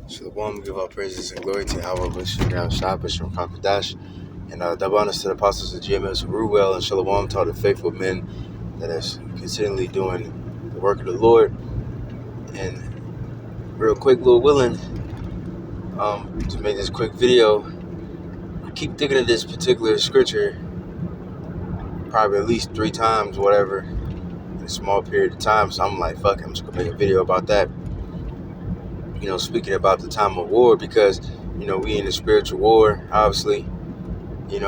Shalom, give all praises and glory to Yahweh, Bishop Now Shah, Bishop Kakadash, and double honors to the apostles of GMS, Ruel and Shalom, to all the faithful men that is consistently doing the work of the Lord. And real quick, Lord willing, to make this quick video, I keep thinking of this particular scripture probably at least 3 times, whatever, in a small period of time. So I'm like, fuck it, I'm just gonna make a video about that. Speaking about the time of war, because we in a spiritual war, obviously. We're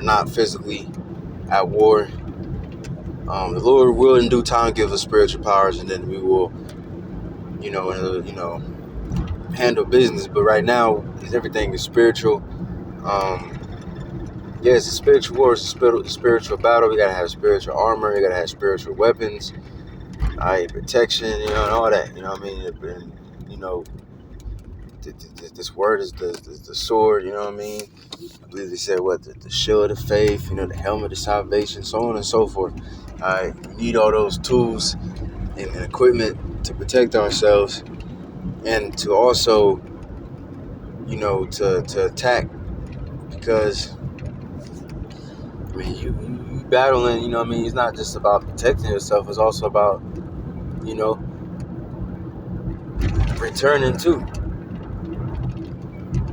not physically at war. The Lord will in due time give us spiritual powers, and then we will, handle business. But right now, everything is spiritual. It's a spiritual war. It's a spiritual battle. We gotta have spiritual armor. We gotta have spiritual weapons, protection, and all that. This word is the sword. I believe they said the shield of faith, the helmet of salvation, so on and so forth. We need all those tools and equipment to protect ourselves, and to also, to attack, because you battling. It's not just about protecting yourself. It's also about, returning too.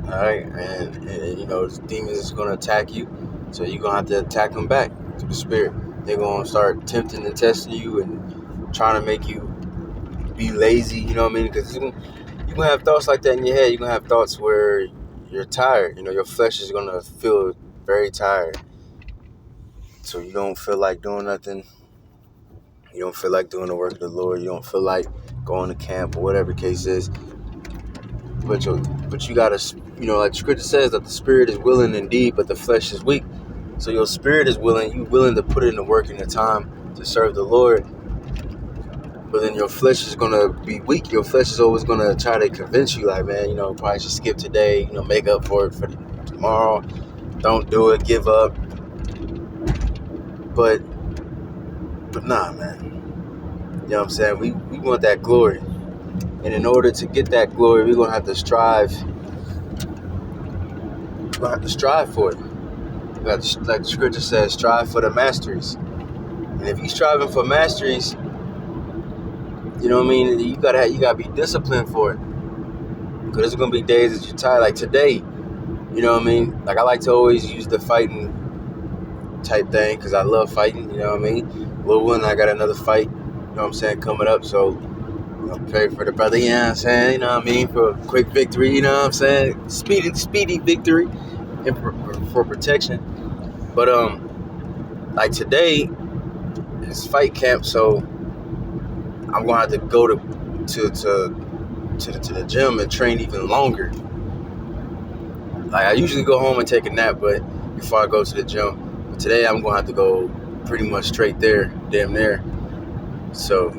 All right, and the demons is gonna attack you, so you're gonna have to attack them back through the spirit. They're gonna start tempting and testing you and trying to make you be lazy. Because you're gonna have thoughts like that in your head. You're gonna have thoughts where you're tired. Your flesh is gonna feel very tired, so you don't feel like doing nothing. You don't feel like doing the work of the Lord. You don't feel like going to camp or whatever the case is. But you gotta, like the scripture says, that the spirit is willing indeed, but the flesh is weak. So your spirit is willing. You willing to put in the work and the time to serve the Lord. But then your flesh is gonna be weak. Your flesh is always gonna try to convince you, like, man, probably should skip today. Make up for it for tomorrow. Don't do it. Give up. But nah, man. You know what I'm saying? We want that glory. And in order to get that glory, we're going to have to strive. We're going to have to strive for it. Like the scripture says, strive for the masteries. And if you're striving for masteries, you gotta be disciplined for it. Because there's going to be days that you're tired. Like today, Like I like to always use the fighting type thing, because I love fighting, Lil Win, I got another fight, coming up. So pray for the brother, for a quick victory, speedy victory, and for protection. But like today, it's fight camp, so I'm gonna have to go to the gym and train even longer. Like I usually go home and take a nap, but before I go to the gym, but today I'm gonna have to go pretty much straight there, damn near. So.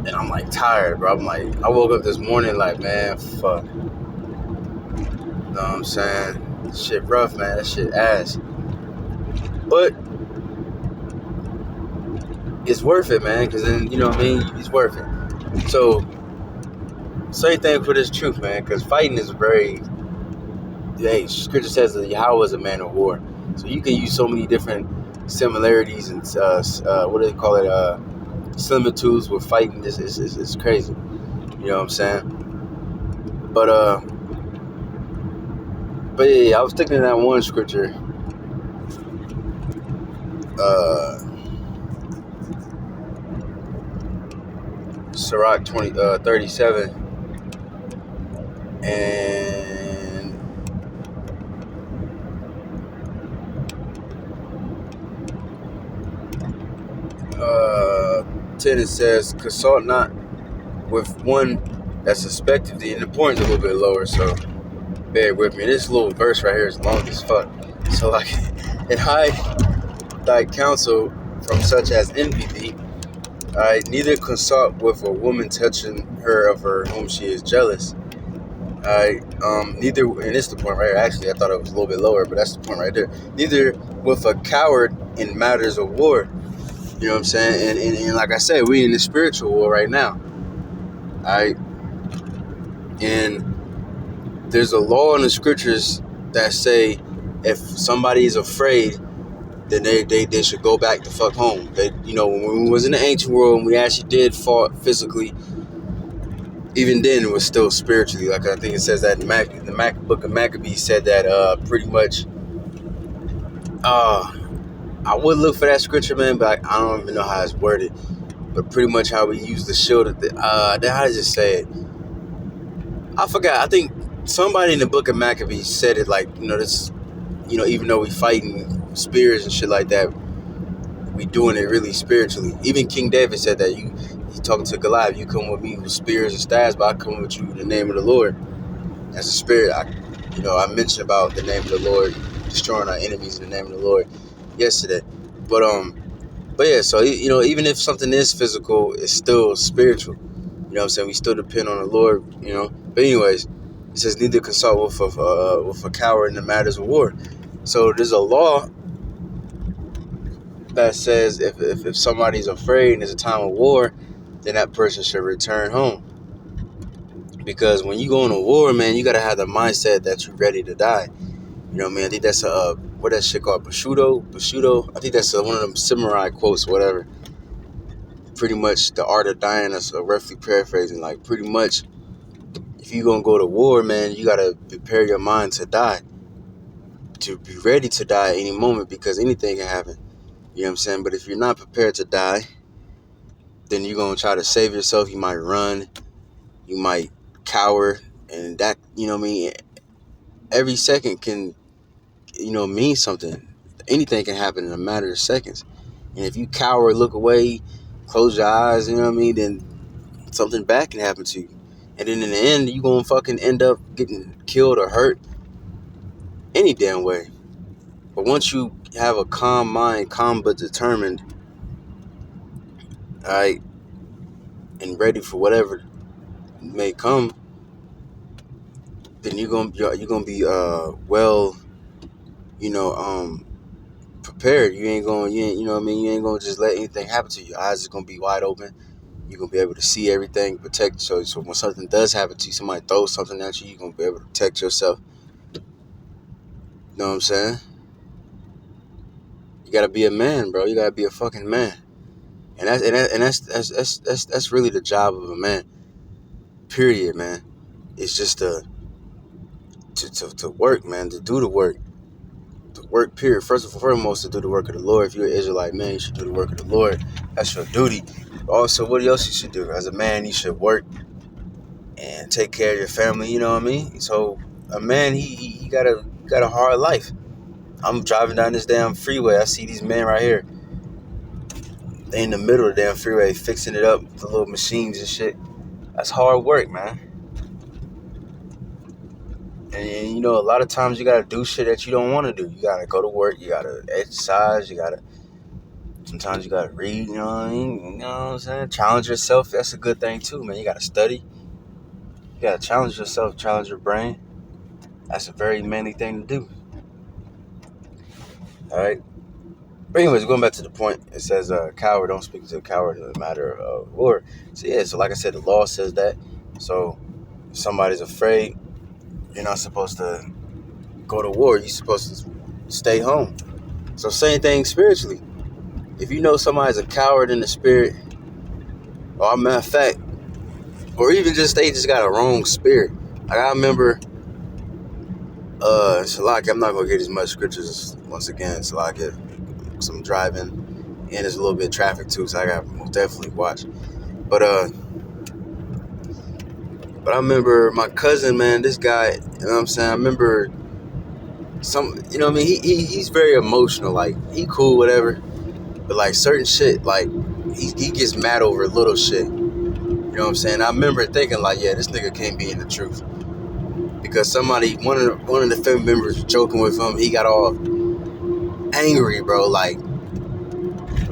And I'm like tired, bro. I woke up this morning like, man, fuck. You know what I'm saying? Shit rough, man. That shit ass. But it's worth it, man. Because then, it's worth it. So, same thing for this truth, man. Because fighting is scripture says that Yahweh is a man of war. So you can use so many different similarities and, what do they call it? Similitudes with fighting. It's crazy. You know what I'm saying? But yeah, I was thinking of that one scripture. Sirach 37. And 10, it says, consult not with one that suspecteth thee. And the point's a little bit lower, so bear with me. This little verse right here is long as fuck. So like, and hide thy counsel from such as envy thee. Neither consult with a woman touching her of her whom she is jealous. Neither, and it's the point right here. Actually, I thought it was a little bit lower, but that's the point right there. Neither with a coward in matters of war. You know what I'm saying? And like I said, we in the spiritual war right now. Alright. And there's a law in the scriptures that say if somebody is afraid, then they should go back to fuck home. They, when we was in the ancient world and we actually did fought physically, even then it was still spiritually. Like I think it says that in the book of Maccabees said that pretty much. I would look for that scripture, man, but I don't even know how it's worded. But pretty much how we use the shield. How does it say it? I forgot. I think somebody in the book of Maccabees said it like, this, even though we fighting spears and shit like that, we doing it really spiritually. Even King David said that he talking to Goliath, you come with me with spears and staves, but I come with you in the name of the Lord. As a spirit, I mentioned about the name of the Lord, destroying our enemies in the name of the Lord yesterday. But yeah, so even if something is physical, it's still spiritual. You know what I'm saying? We still depend on the Lord, But anyways, it says neither consult with a coward in the matters of war. So there's a law that says if somebody's afraid and it's a time of war, then that person should return home. Because when you go into war, man, you gotta have the mindset that you're ready to die. You know what I mean? I think that's what that shit called, Bushido. I think that's one of them samurai quotes, whatever. Pretty much the art of dying. That's roughly paraphrasing. Like pretty much, if you gonna go to war, man, you gotta prepare your mind to die, to be ready to die at any moment, because anything can happen. You know what I'm saying? But if you're not prepared to die, then you're gonna try to save yourself. You might run, you might cower, and that, every second can, mean something. Anything can happen in a matter of seconds. And if you cower, look away, close your eyes, then something bad can happen to you. And then in the end, you're going to fucking end up getting killed or hurt any damn way. But once you have a calm mind, calm but determined, all right, and ready for whatever may come, then you're gonna be well, prepared. You ain't gonna just let anything happen to you. Your eyes are gonna be wide open. You're gonna be able to see everything, protect. So when something does happen to you, somebody throws something at you, you're gonna be able to protect yourself. You know what I'm saying? You gotta be a man, bro. You gotta be a fucking man. And that's really the job of a man. Period, man. It's just to work, man, to do the work. To work, period. First and foremost, to do the work of the Lord. If you're an Israelite man, you should do the work of the Lord. That's your duty. Also, what else you should do? As a man, you should work and take care of your family, you know what I mean? So a man, he got a hard life. I'm driving down this damn freeway. I see these men right here. They in the middle of the damn freeway fixing it up with the little machines and shit. That's hard work, man. And a lot of times you gotta do shit that you don't want to do. You gotta go to work. You gotta exercise. Sometimes you gotta read. You know what I mean? You know what I'm saying? Challenge yourself. That's a good thing too, man. You gotta study. You gotta challenge yourself. Challenge your brain. That's a very manly thing to do. All right. But anyways, going back to the point, it says, "Coward, don't speak to a coward in a matter of war." So yeah, so like I said, the law says that. So if somebody's afraid, you're not supposed to go to war. You're supposed to stay home. So same thing spiritually. If you know somebody's a coward in the spirit, or matter of fact, or even just they just got a wrong spirit. Like I remember, Salaki, I'm not gonna get as much scriptures once again. Salaki, some driving, and there's a little bit of traffic too, so I got to definitely watch. But I remember my cousin, man, this guy, you know what I'm saying? I remember he's very emotional, like he cool, whatever. But like certain shit, like he gets mad over little shit. You know what I'm saying? I remember thinking like, yeah, this nigga can't be in the truth. Because one of the family members was joking with him, he got all angry, bro, like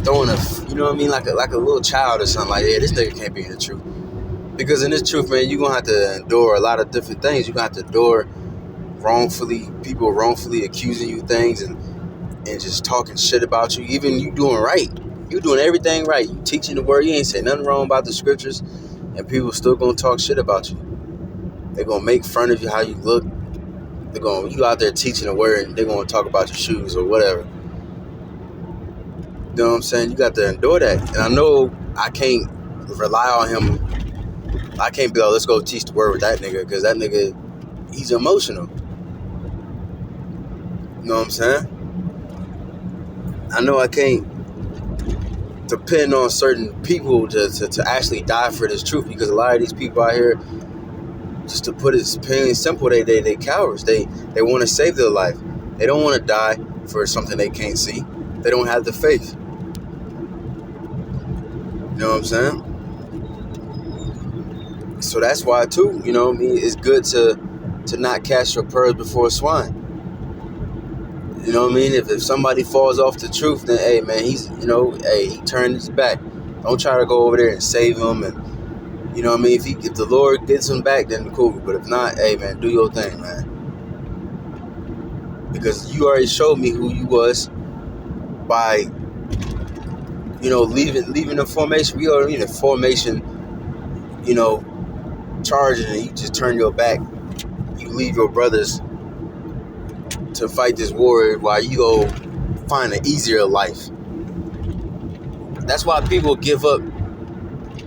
throwing you know what I mean, like a little child or something. Like, yeah, this nigga can't be in the truth. Because in this truth, man, you're gonna have to endure a lot of different things. You're gonna have to endure people wrongfully accusing you things and just talking shit about you. Even you doing right. You doing everything right. You teaching the word. You ain't saying nothing wrong about the scriptures. And people still gonna talk shit about you. They're gonna make fun of you, how you look. You out there teaching the word, and they're gonna talk about your shoes or whatever. You know what I'm saying? You got to endure that. And I know I can't rely on him. I can't be like, let's go teach the word with that nigga, because that nigga, he's emotional. You know what I'm saying? I know I can't depend on certain people to actually die for this truth, because a lot of these people out here, just to put it plain and simple, they cowards. They want to save their life. They don't want to die for something they can't see. They don't have the faith. You know what I'm saying? So that's why too, you know what I mean, it's good to not cast your pearls before swine. You know what I mean? If somebody falls off the truth, then hey man, he turned his back. Don't try to go over there and save him, and you know what I mean? If the Lord gets him back, then cool. But if not, hey man, do your thing, man. Because you already showed me who you was by, leaving the formation. We already in the formation, charging, and you just turn your back. You leave your brothers to fight this war while you go find an easier life. That's why people give up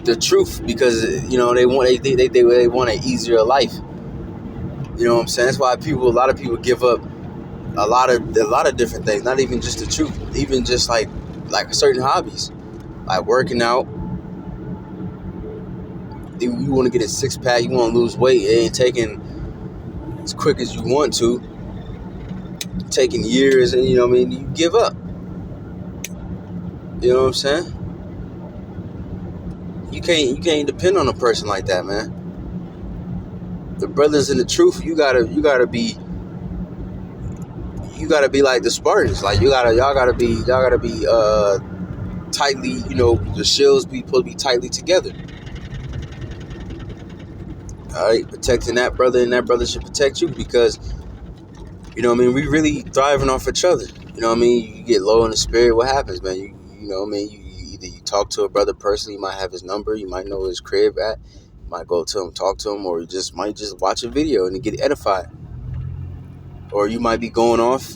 the truth, because they want an easier life. You know what I'm saying? That's why a lot of people give up a lot of different things, not even just the truth, even just like certain hobbies, like working out. You want to get a six-pack, you want to lose weight, it ain't taking as quick as you want to, taking years, and you give up. You know what I'm saying? You can't depend on a person like that, man. The brothers in the truth, you gotta be like the Spartans. Like y'all gotta be tightly, the shields be supposed to be tightly together. All right, protecting that brother, and that brother should protect you, because we really thriving off each other. You know what I mean? You get low in the spirit, what happens, man? You either you talk to a brother personally, you might have his number, you might know where his crib at, you might go to him, talk to him, or you might just watch a video and get edified. Or you might be going off,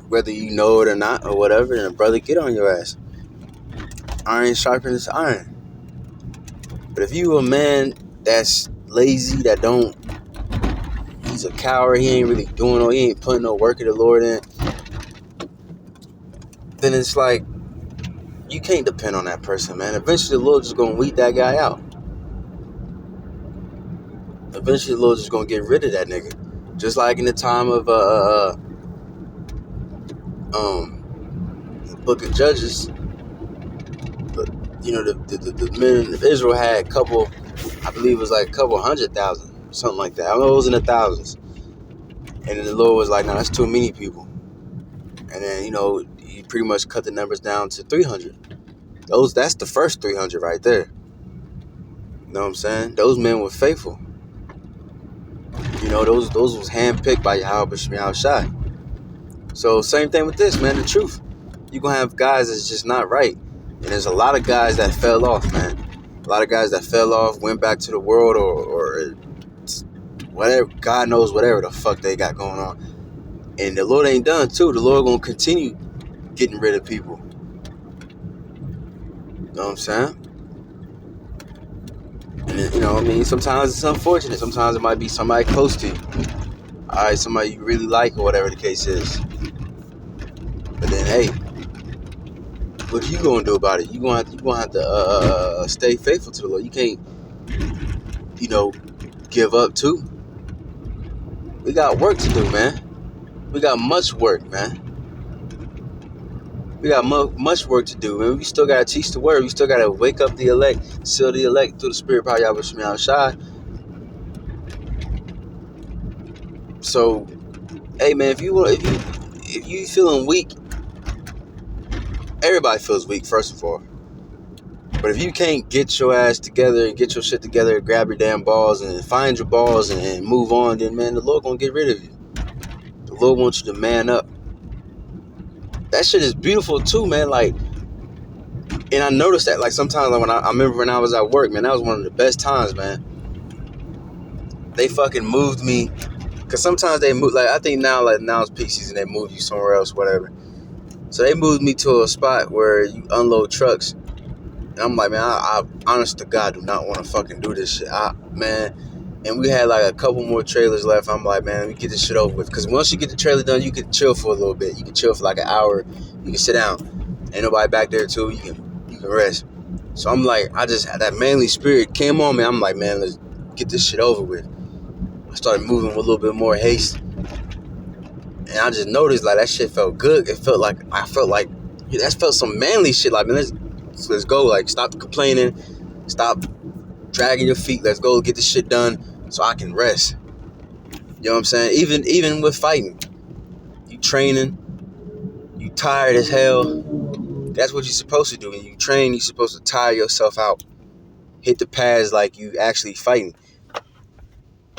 whether you know it or not, or whatever, and a brother get on your ass. Iron sharpens iron. But if you a man that's lazy, he's a coward, he ain't really he ain't putting no work of the Lord in, then it's like, you can't depend on that person, man. Eventually the Lord just gonna weed that guy out. Eventually the Lord just gonna get rid of that nigga. Just like in the time of the book of Judges, the men of Israel had a couple, I believe it was like a couple 100,000, something like that. I know it was in the thousands. And then the Lord was like, no, that's too many people. And then, he pretty much cut the numbers down to 300. That's the first 300 right there. You know what I'm saying? Those men were faithful. Those was handpicked by Yahweh Shemiah Shai. So same thing with this, man. The truth. You're going to have guys that's just not right. And there's a lot of guys that fell off, man. A lot of guys that fell off, went back to the world, or whatever. God knows whatever the fuck they got going on. And the Lord ain't done, too. The Lord going to continue getting rid of people. You know what I'm saying? And sometimes it's unfortunate. Sometimes it might be somebody close to you. All right, somebody you really like, or whatever the case is. But then, hey, what are you gonna do about it? You gonna have to stay faithful to the Lord. You can't, give up too. We got work to do, man. We got much work, man. We got much work to do, man. We still gotta teach the word. We still gotta wake up the elect, seal the elect through the Spirit power Yahweh Shemiah Shai. So, hey, man, if you feeling weak, everybody feels weak, first of all. But if you can't get your ass together and get your shit together, grab your damn balls and find your balls and move on, then, man, the Lord gonna get rid of you. The Lord wants you to man up. That shit is beautiful too, man. Like, and I noticed that, like, sometimes, like, I remember when I was at work, man, that was one of the best times, man. they fucking moved me. Cause sometimes they move, like I think now it's peak season, they move you somewhere else, whatever. So they moved me to a spot where you unload trucks. And I'm like, man, I honest to God do not want to fucking do this shit. Man, and we had like a couple more trailers left. I'm like, man, let me get this shit over with. Cause once you get the trailer done, you can chill for a little bit. You can chill for like an hour. You can sit down. Ain't nobody back there too. You can rest. So I'm like, I just had that manly spirit came on me. I'm like, man, let's get this shit over with. I started moving with a little bit more haste. And I just noticed like that shit felt good. It felt like that felt some manly shit. Like, man, let's go. Like, stop complaining. Stop dragging your feet. Let's go get this shit done so I can rest. You know what I'm saying? Even with fighting, you training, you tired as hell. That's what you're supposed to do. When you train, you're supposed to tire yourself out. Hit the pads like you actually fighting.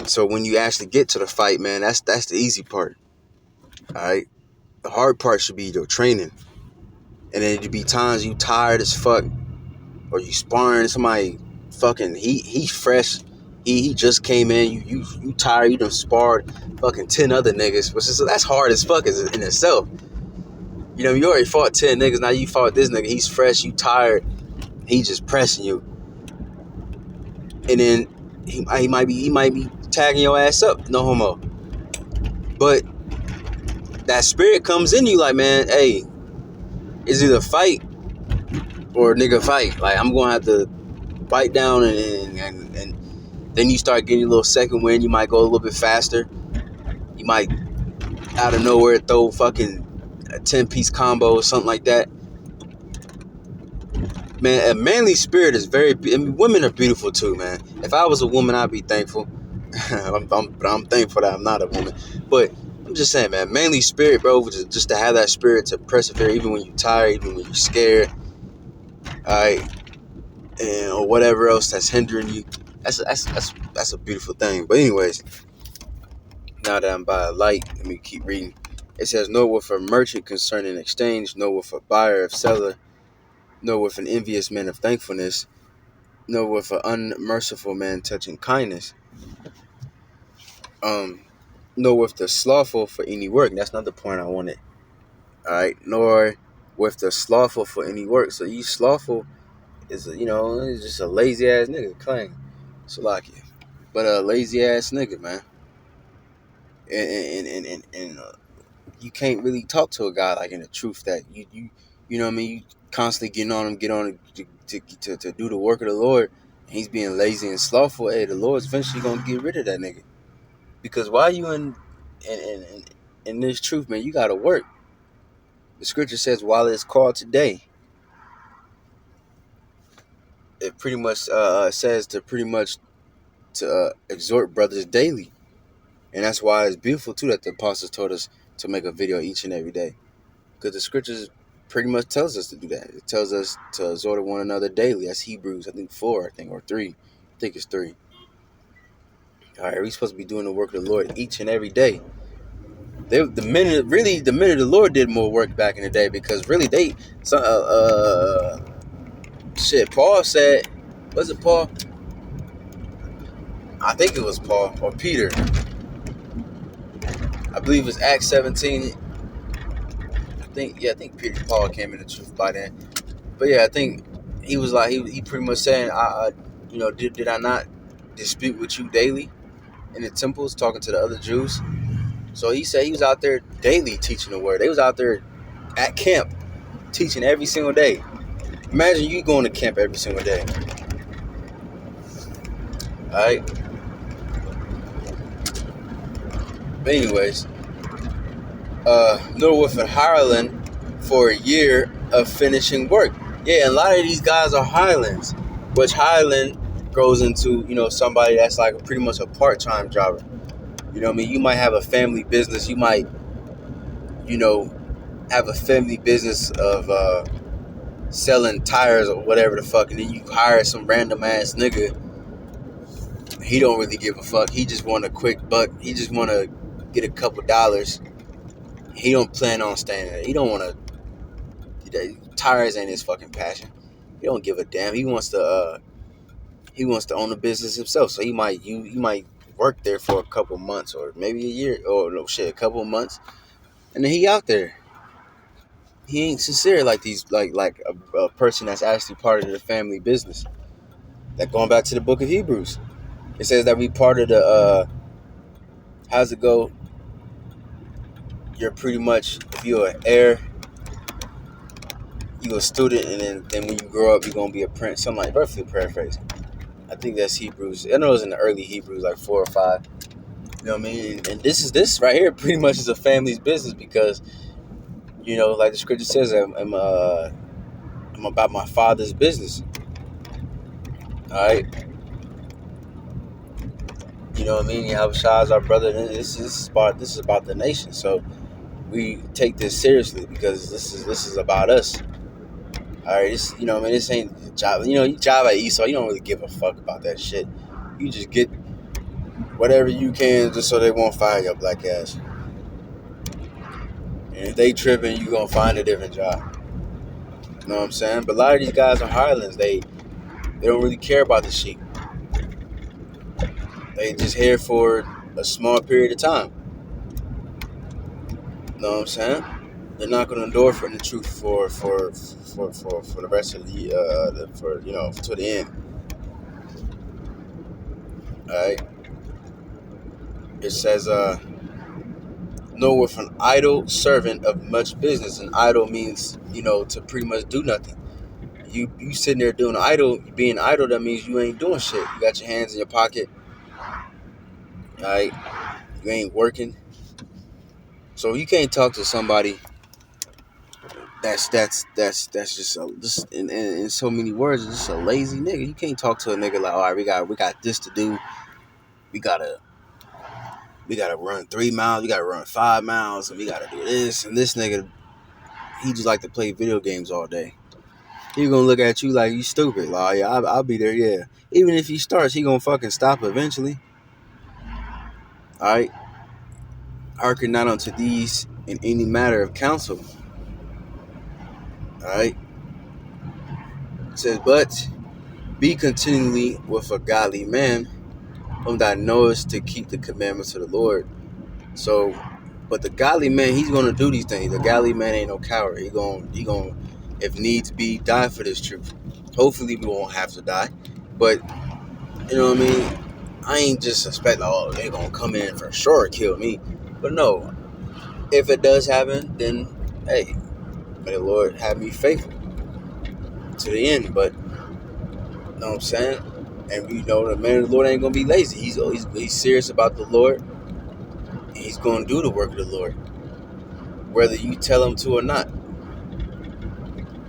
So when you actually get to the fight, man, that's the easy part. All right, the hard part should be your training. And then it'd be times you tired as fuck, or you sparring somebody fucking he fresh, he just came in, you tired, you done sparred fucking 10 other niggas, which is that's hard as fuck in itself. You know, you already fought 10 niggas, now you fought this nigga, he's fresh, you tired, he just pressing you. And then he might be tagging your ass up, no homo. But that spirit comes in you like, man, hey, it's either fight or nigga fight. Like, I'm gonna have to bite down and then you start getting a little second wind. You might go a little bit faster. You might out of nowhere throw fucking a 10-piece combo or something like that. Man, a manly spirit is women are beautiful too, man. If I was a woman, I'd be thankful. I'm thankful that I'm not a woman. But I'm just saying, man, manly spirit, bro, just to have that spirit to persevere even when you're tired, even when you're scared, alright, and or whatever else that's hindering you. That's a beautiful thing. But anyways, now that I'm by a light, let me keep reading. It says, nor with a merchant concerning exchange, nor with a buyer of seller, nor with an envious man of thankfulness, nor with an unmerciful man touching kindness, nor with the slothful for any work. That's not the point I wanted. Alright, nor with the slothful for any work. So you slothful is it's just a lazy ass nigga, claim. Salakia. But a lazy ass nigga, man. And you can't really talk to a guy like in the truth that you know what I mean, you constantly get on him to do the work of the Lord, and he's being lazy and slothful. Hey, the Lord's eventually gonna get rid of that nigga. Because while you in this truth, man, you gotta work. The scripture says, while it's called today, it pretty much says to exhort brothers daily. And that's why it's beautiful too that the apostles told us to make a video each and every day. Because the scriptures pretty much tells us to do that. It tells us to exhort one another daily. That's Hebrews, I think 4, or 3. I think it's 3. All right, we're supposed to be doing the work of the Lord each and every day. The minute the Lord did more work back in the day, because really Paul said, was it Paul? I think it was Paul or Peter. I believe it was Acts 17. I think Paul came in the truth by then. But yeah, I think he was like, he pretty much saying, did I not dispute with you daily in the temples, talking to the other Jews? So he said he was out there daily teaching the word. They was out there at camp teaching every single day. Imagine you going to camp every single day. Alright? But anyways, nor with a hireling for a year of finishing work. Yeah, a lot of these guys are hirelings, which hireling grows into, somebody that's like pretty much a part-time jobber. You know what I mean? You might have a family business. You might, have a family business of selling tires or whatever the fuck, and then you hire some random ass nigga. He don't really give a fuck. He just want a quick buck. He just want to get a couple dollars. He don't plan on staying there. He don't want to. Tires ain't his fucking passion. He don't give a damn. He wants to own a business himself. So he might worked there for a couple months or maybe a year, or no shit, a couple months, and then he out there. He ain't sincere like these, like a person that's actually part of the family business. That going back to the book of Hebrews, it says that we part of the. How's it go? You're pretty much, if you're an heir, you're a student, and then when you grow up, you're gonna be a prince. Something like, roughly paraphrasing. I think that's Hebrews. I know it was in the early Hebrews, like 4 or 5. You know what I mean? And this right here pretty much is a family's business because, like the scripture says, I'm about my father's business. All right. You know what I mean? Yahushua is our brother. And this is about the nation. So we take this seriously because this is about us. All right. This ain't Java. You Java Esau. You don't really give a fuck about that shit. You just get whatever you can just so they won't fire your black ass. And if they tripping, you gonna find a different job. You know what I'm saying? But a lot of these guys are hirelings. They don't really care about the sheep. They just here for a small period of time. You know what I'm saying? They're not gonna endure for the truth for the rest of the to the end. All right. It says nor with an idle servant of much business. And idle means to pretty much do nothing. You sitting there doing idle, being idle, that means you ain't doing shit. You got your hands in your pocket. All right. You ain't working. So you can't talk to somebody that's just in so many words, it's just a lazy nigga. You can't talk to a nigga like, all right, we got this to do. We gotta run 3 miles, we gotta run 5 miles, and we gotta do this. And this nigga, he just like to play video games all day. He gonna look at you like you stupid. Like, yeah, I'll be there, yeah. Even if he starts, he gonna fucking stop eventually. All right. Hearken not unto these in any matter of counsel. All right. It says, but be continually with a godly man, whom thou knowest to keep the commandments of the Lord. So, but the godly man, he's gonna do these things. The godly man ain't no coward. He gonna, if needs be, die for this truth. Hopefully, we won't have to die. But you know what I mean. I ain't just suspect, oh, they gonna come in for sure and kill me. But no, if it does happen, then hey, may the Lord have me faithful to the end. But you know what I'm saying? And the man of the Lord ain't gonna be lazy. He's serious about the Lord. And he's gonna do the work of the Lord, whether you tell him to or not.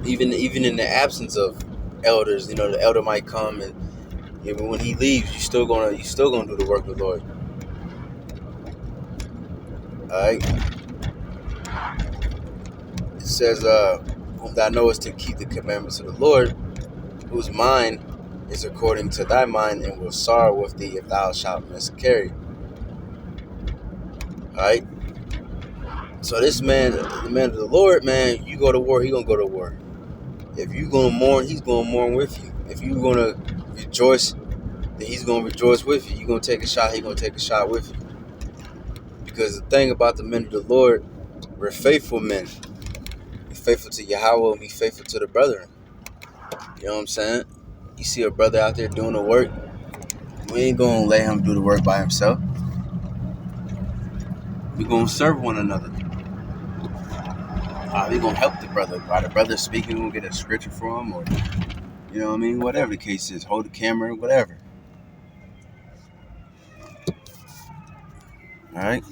Even in the absence of elders, the elder might come, and even when he leaves, you still gonna do the work of the Lord. All right. It says, "Whom thou knowest to keep the commandments of the Lord, whose mind is according to thy mind, and will sorrow with thee if thou shalt miscarry." All right. So this man, the man of the Lord, man, you go to war, he gonna go to war. If you gonna mourn, he's gonna mourn with you. If you gonna rejoice, then he's gonna rejoice with you. You gonna take a shot, he gonna take a shot with you. Because the thing about the men of the Lord, we're faithful men. Be faithful to Yahweh and be faithful to the brethren. You know what I'm saying? You see a brother out there doing the work, we ain't gonna let him do the work by himself. We gonna serve one another. We gonna help the brother. While the brother speaking, we'll get a scripture for him, or you know what I mean? Whatever the case is, hold the camera, whatever. All right.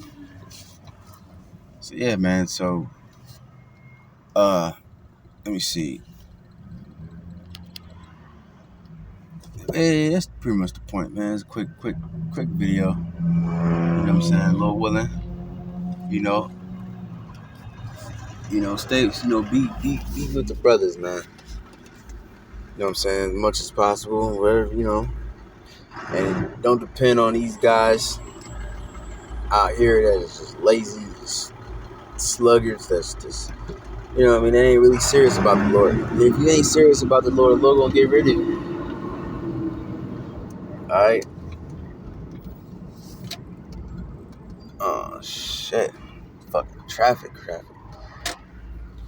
So yeah, man. So, let me see. Hey, that's pretty much the point, man. It's a quick video. You know what I'm saying? Lord willing. Stay. Be with the brothers, man. You know what I'm saying? As much as possible, wherever, and don't depend on these guys out here that is just lazy, just sluggards. That's just, they ain't really serious about the Lord. And if you ain't serious about the Lord gonna get rid of you. All right. Oh shit. Fucking traffic.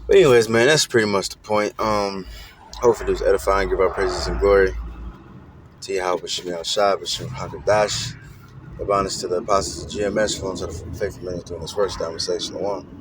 But anyways, man, that's pretty much the point. Hopefully it was edifying, give our praises and glory. To Yahweh B'Shem Shai, B'Shem Hakadash. Give honors to the apostles of GMS, for the faithful men doing this work. Down with say Shalom.